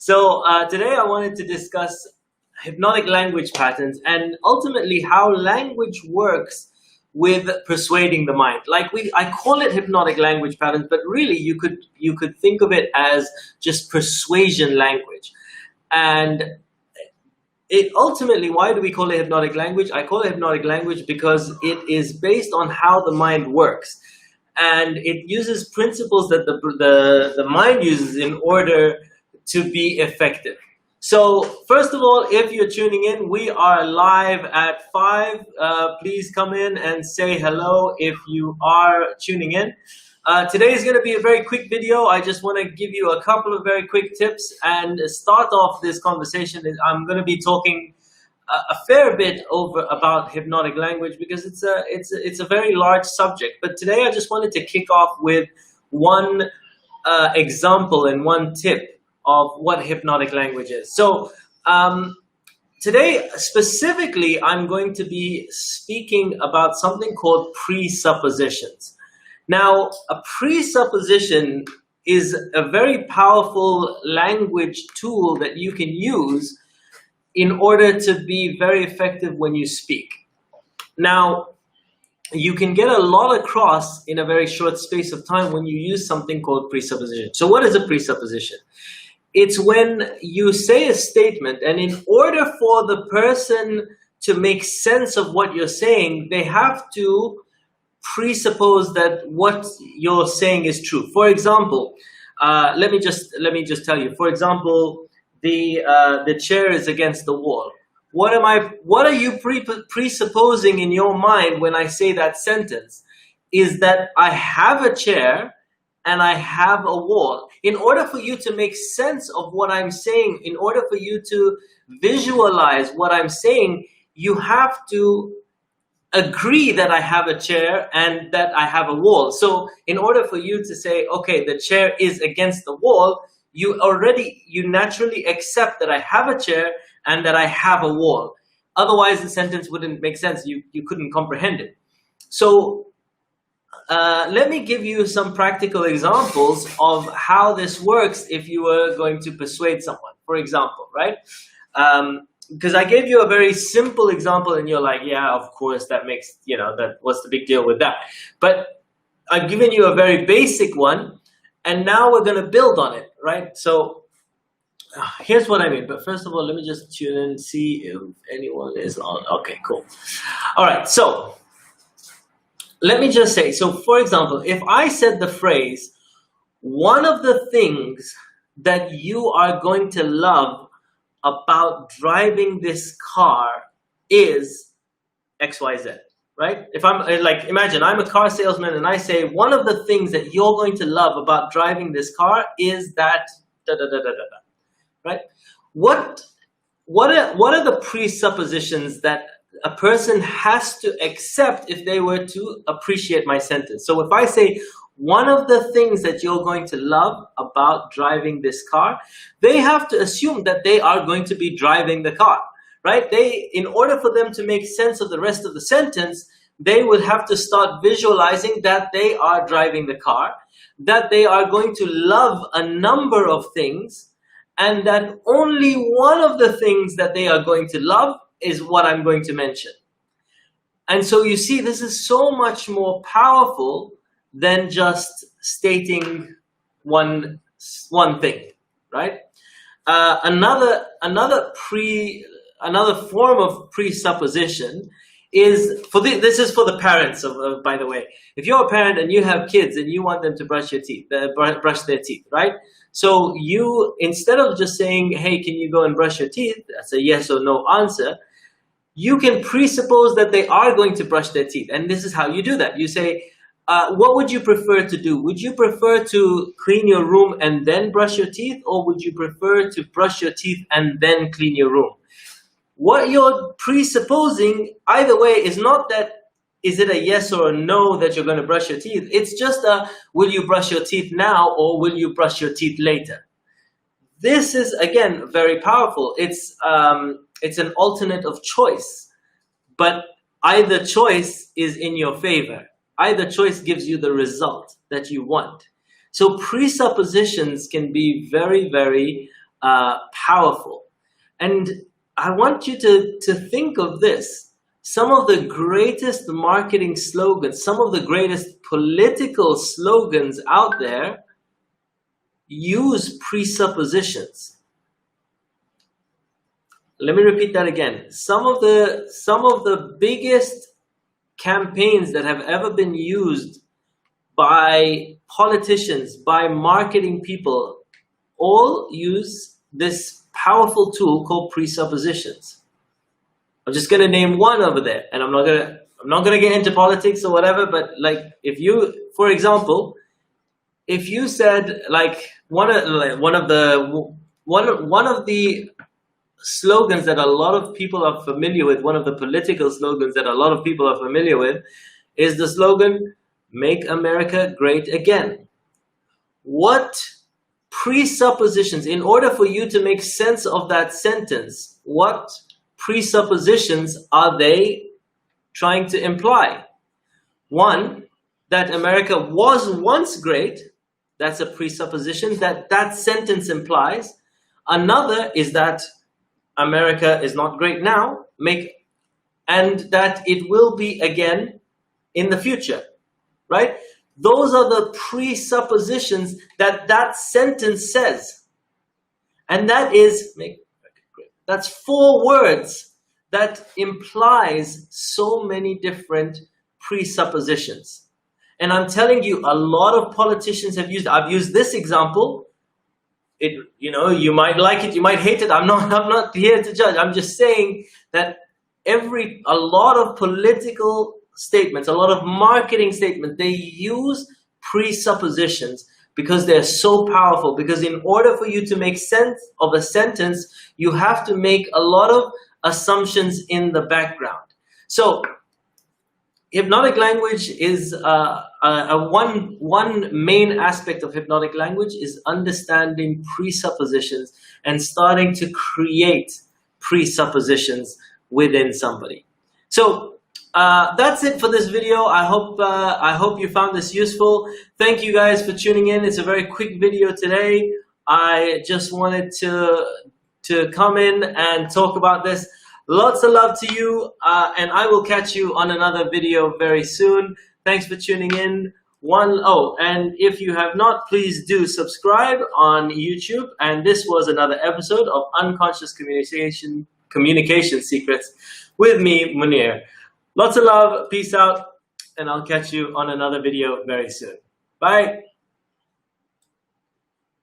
Today I wanted to discuss hypnotic language patterns and ultimately how language works with persuading the mind. I call it hypnotic language patterns, but really you could think of it as just persuasion language. And it ultimately, why do we call it hypnotic language? I call it hypnotic language because it is based on how the mind works. And it uses principles that the mind uses in order to be effective. So first of all, if you're tuning in, we are live at 5. Please come in and say hello if you are tuning in. Today is going to be a very quick video. I just want to give you a couple of very quick tips and start off this conversation. I'm going to be talking a fair bit about hypnotic language because it's a very large subject. But today I just wanted to kick off with one example and one tip of what hypnotic language is. So today specifically I'm going to be speaking about something called presuppositions. Now, a presupposition is a very powerful language tool that you can use in order to be very effective when you speak. Now, you can get a lot across in a very short space of time when you use something called presupposition. So what is a presupposition? It's when you say a statement, and in order for the person to make sense of what you're saying, they have to presuppose that what you're saying is true. For example, let me just tell you. For example, the chair is against the wall. What are you presupposing in your mind when I say that sentence? Is that I have a chair and I have a wall. In order for you to make sense of what I'm saying, in order for you to visualize what I'm saying, you have to agree that I have a chair and that I have a wall. So in order for you to say, okay, the chair is against the wall, you naturally accept that I have a chair and that I have a wall. Otherwise the sentence wouldn't make sense. You couldn't comprehend it. So let me give you some practical examples of how this works if you were going to persuade someone, for example, right? Because I gave you a very simple example and you're like, yeah, of course, that makes, what's the big deal with that? But I've given you a very basic one and now we're going to build on it, right? So here's what I mean. But first of all, let me just tune in and see if anyone is on. Okay, cool. All right, so let me just say, so for example, if I said the phrase, one of the things that you are going to love about driving this car is XYZ, right? If I'm like, imagine I'm a car salesman and I say, one of the things that you're going to love about driving this car is that da da da da da da, right? What are the presuppositions that a person has to accept if they were to appreciate my sentence? So if I say, one of the things that you're going to love about driving this car, they have to assume that they are going to be driving the car, right? In order for them to make sense of the rest of the sentence, they would have to start visualizing that they are driving the car, that they are going to love a number of things, and that only one of the things that they are going to love is what I'm going to mention. And so you see, this is so much more powerful than just stating one thing, right? Another form of presupposition is this is for the parents. By the way, if you're a parent and you have kids and you want them to brush their teeth, right? So you, instead of just saying, hey, can you go and brush your teeth? That's a yes or no answer. You can presuppose that they are going to brush their teeth. And this is how you do that. You say, what would you prefer to do? Would you prefer to clean your room and then brush your teeth? Or would you prefer to brush your teeth and then clean your room? What you're presupposing, either way, is not that, is it a yes or a no that you're going to brush your teeth? It's just a, will you brush your teeth now or will you brush your teeth later? This is, again, very powerful. It's an alternate of choice, but either choice is in your favor. Either choice gives you the result that you want. So presuppositions can be very, very powerful. And I want you to think of this. Some of the greatest marketing slogans, some of the greatest political slogans out there use presuppositions. Let me repeat that again. Some of the biggest campaigns that have ever been used by politicians, by marketing people, all use this powerful tool called presuppositions. I'm just going to name one over there, and I'm not going to get into politics or whatever, but like if you, for example, if you said like one of the slogans that a lot of people are familiar with, one of the political slogans that a lot of people are familiar with, is the slogan, "Make America Great Again." What presuppositions, in order for you to make sense of that sentence, what presuppositions are they trying to imply? One, that America was once great. That's a presupposition that that sentence implies. Another is that America is not great now, and that it will be again in the future, right? Those are the presuppositions that that sentence says. And that is, that's 4 words that implies so many different presuppositions. And I'm telling you, a lot of politicians have used, I've used this example. You might like it, you might hate it. I'm not here to judge. I'm just saying that a lot of political statements, a lot of marketing statements, they use presuppositions because they're so powerful. Because in order for you to make sense of a sentence, you have to make a lot of assumptions in the background. So hypnotic language is one main aspect of hypnotic language is understanding presuppositions and starting to create presuppositions within somebody. So that's it for this video. I hope you found this useful. Thank you guys for tuning in. It's a very quick video today. I just wanted to come in and talk about this. Lots of love to you, and I will catch you on another video very soon. Thanks for tuning in. And if you have not, please do subscribe on YouTube. And this was another episode of Unconscious Communication Secrets with me, Munir. Lots of love, peace out, and I'll catch you on another video very soon. Bye.